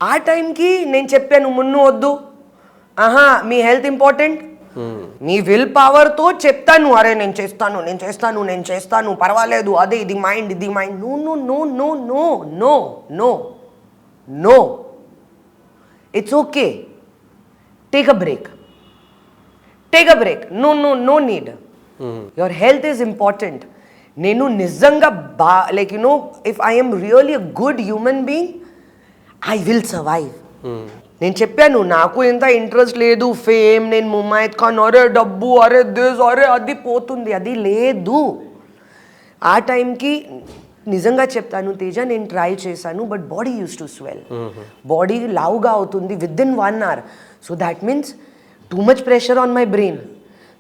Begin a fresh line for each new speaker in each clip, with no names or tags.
ఆ టైంకి నేను చెప్పాను మున్ను వద్దు, ఆహా మీ హెల్త్ ఇంపార్టెంట్, మీ విల్ పవర్తో చెప్తాను, అరే నేను చేస్తాను నేను చేస్తాను నేను చేస్తాను పర్వాలేదు, అదే ఇది mind no no no no no no no no, it's okay, take a break, no no no need, your health is important. నేను నిజంగా like no if I'm really a good human being I will survive. నేను చెప్పాను నాకు ఎంత interest లేదు fame, నేను ముమైత్ ఖాన్, అరే డబ్బు, అరే దిస్, అరే అది పోతుంది, అది లేదు. ఆ టైంకి నిజంగా చెప్తాను తేజ, నేను ట్రై చేశాను but body use to swell, body లావుగా అవుతుంది within 1 hour. So that means too much pressure on my brain.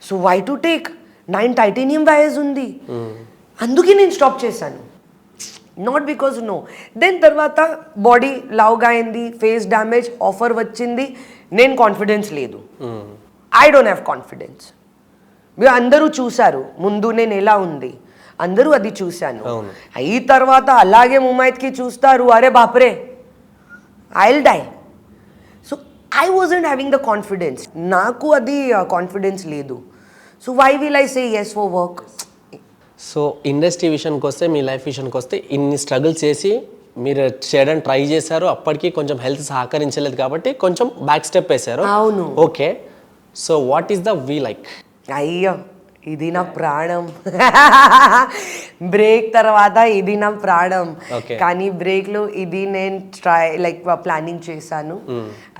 So why to take 9 titanium wires ఉంది, అందుకే నేను స్టాప్ చేశాను. Not because no. దెన్ తర్వాత బాడీ లావుగా అయింది, ఫేస్ డ్యామేజ్, ఆఫర్ వచ్చింది, నేను కాన్ఫిడెన్స్ లేదు, ఐ డోంట్ హ్యావ్ కాన్ఫిడెన్స్. మీరు అందరూ చూశారు ముందు నేను ఎలా ఉంది, అందరూ అది చూశాను. అయి తర్వాత అలాగే ముమైత్కి చూస్తారు, అరే బాప్రే I will die. So I wasn't having the confidence, నాకు అది కాన్ఫిడెన్స్ లేదు. So why will I say yes for work.
So industry విషయానికి వస్తే, మీ లైఫ్ విషయానికి వస్తే, ఇన్ని స్ట్రగుల్స్ చేసి మీరు చేయడానికి ట్రై చేశారు, అప్పటికి కొంచెం హెల్త్ సహకరించలేదు కాబట్టి కొంచెం బ్యాక్ స్టెప్ వేశారు.
అవును.
Okay, so what is the we like?
అయ్యో ఇది నా ప్రాణం, బ్రేక్ తర్వాత ఇది నా ప్రాణం. కానీ బ్రేక్లో ఇది నేను ప్లానింగ్ చేశాను.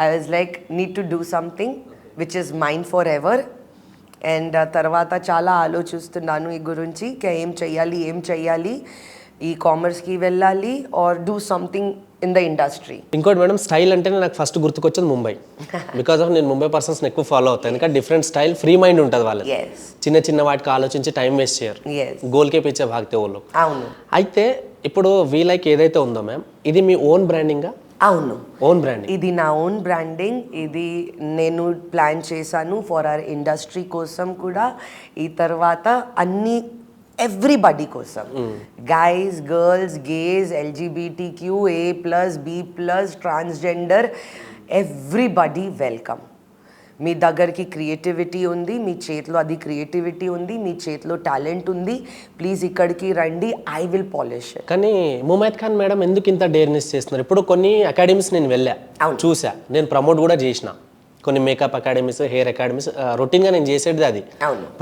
I was like need to do something which is mind for ever. And తర్వాత చాలా ఆలోచిస్తున్నాను ఈ గురించి, ఏం చెయ్యాలి, ఈ కామర్స్కి వెళ్ళాలి or do something in the industry.
ఇంకోటి మేడం, స్టైల్ అంటేనే నాకు ఫస్ట్ గుర్తుకొచ్చేది ముంబై. బికాస్ ఆఫ్ నేను ముంబై పర్సన్స్ని ఎక్కువ ఫాలో అవుతాను, ఎందుకంటే డిఫరెంట్ స్టైల్, ఫ్రీ మైండ్ ఉంటుంది వాళ్ళు, చిన్న చిన్న వాటికి ఆలోచించి టైం వేస్ట్ చేయరు, గోల్కే పిచ్చే భాగతే వాళ్ళు.
అవును.
అయితే ఇప్పుడు వీ లైక్ ఏదైతే ఉందో మ్యామ్, ఇది మీ ఓన్ బ్రాండింగా?
అవును,
ఓన్ బ్రాండింగ్.
ఇది నా ఓన్ బ్రాండింగ్, ఇది నేను ప్లాన్ చేశాను ఫర్ అవర్ ఇండస్ట్రీ కోసం కూడా, ఈ తర్వాత అన్ని ఎవ్రీబడి కోసం, guys, girls, gays, LGBTQ, A+, B+, transgender, everybody welcome. మీ దగ్గరికి క్రియేటివిటీ ఉంది, మీ చేతిలో అది క్రియేటివిటీ ఉంది, మీ చేతిలో టాలెంట్ ఉంది, ప్లీజ్ ఇక్కడికి రండి, ఐ విల్ పాలిష్.
కానీ ముమైత్ ఖాన్ మేడం ఎందుకు ఇంత డేర్నెస్ చేస్తున్నారు? ఇప్పుడు కొన్ని అకాడమీస్ నేను వెళ్ళా, చూసా, నేను ప్రమోట్ కూడా చేసిన కొన్ని మేకప్ అకాడమీస్, హెయిర్ అకాడమీస్, రొటీన్గా నేను చేసేది అది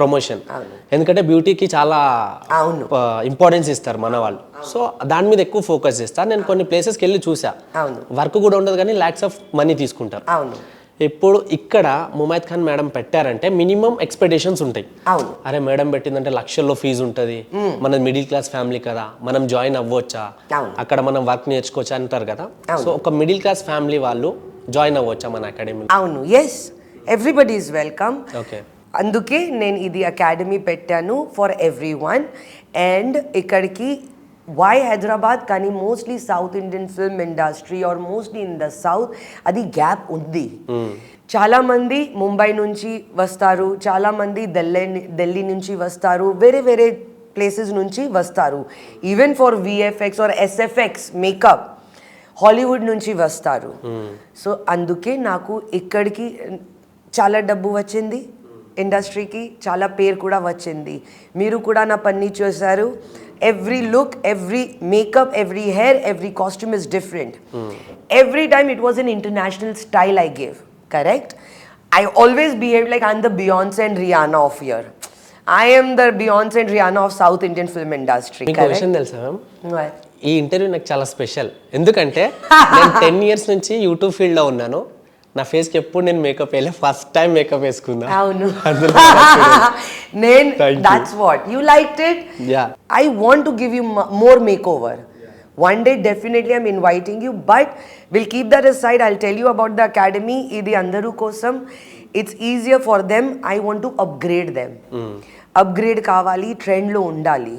ప్రమోషన్. ఎందుకంటే బ్యూటీకి చాలా ఇంపార్టెన్స్ ఇస్తారు మన వాళ్ళు, సో దాని మీద ఎక్కువ ఫోకస్ చేస్తారు. నేను కొన్ని ప్లేసెస్కి వెళ్ళి చూసా, వర్క్ కూడా ఉండదు కానీ ల్యాక్స్ ఆఫ్ మనీ తీసుకుంటారు. ఇప్పుడు ఇక్కడ ముమైత్ ఖాన్ మేడం పెట్టారంటే మినిమం ఎక్స్పెక్టేషన్స్ ఉంటాయి. అరే మేడం పెట్టిందంటే లక్షల్లో ఫీజు ఉంటుంది, మన మిడిల్ క్లాస్ ఫ్యామిలీ కదా, మనం జాయిన్ అవ్వచ్చా, అక్కడ మనం వర్క్ నేర్చుకోవచ్చా అంటారు కదా. సో ఒక మిడిల్ క్లాస్ ఫ్యామిలీ వాళ్ళు జాయిన్ అవ్వచ్చా మన అకాడమీ?
అవును, yes, everybody is welcome.
Okay,
అందుకే నేను ఇది అకాడమీ పెట్టాను ఫర్ ఎవ్రీవన్. అండ్ ఇక్కడికి వై హైదరాబాద్ కానీ mostly South Indian film industry are mostly in the south అది గ్యాప్ ఉంది. చాలామంది ముంబై నుంచి వస్తారు, చాలామంది ఢిల్లీ నుంచి వస్తారు, వేరే వేరే ప్లేసెస్ నుంచి వస్తారు. Even for VFX or SFX makeup Hollywood నుంచి వస్తారు. సో అందుకే నాకు ఇక్కడికి చాలా డబ్బు వచ్చింది, ఇండస్ట్రీకి చాలా పేరు కూడా వచ్చింది. మీరు కూడా నా పని చూశారు. Every look, every makeup, every hair, every costume is different. Every time it was an international style I gave, correct? I always behaved like I'm the Beyonce and Rihanna of here. I am the Beyonce and Rihanna of South Indian film industry,
correct? మీకు question తెలుసా ma'am? ఈ interview నాకు చాలా special, ఎందుకంటే నేను 10 years నుంచి YouTube ఫీల్డ్లో ఉన్నాను. నా ఫేస్కి ఎప్పుడు నేను మేకప్ వేయలే, ఫస్ట్ టైం మేకప్ వేసుకున్నా.
అవును, నేను that's what you liked it.
Yeah,
I want to give you more makeover. One day definitely I'm inviting you, but we'll keep that aside. I'll tell you about the academy. Idi andaru kosam it's easier for them. I want to upgrade them. Upgrade kavali, trend lo undali.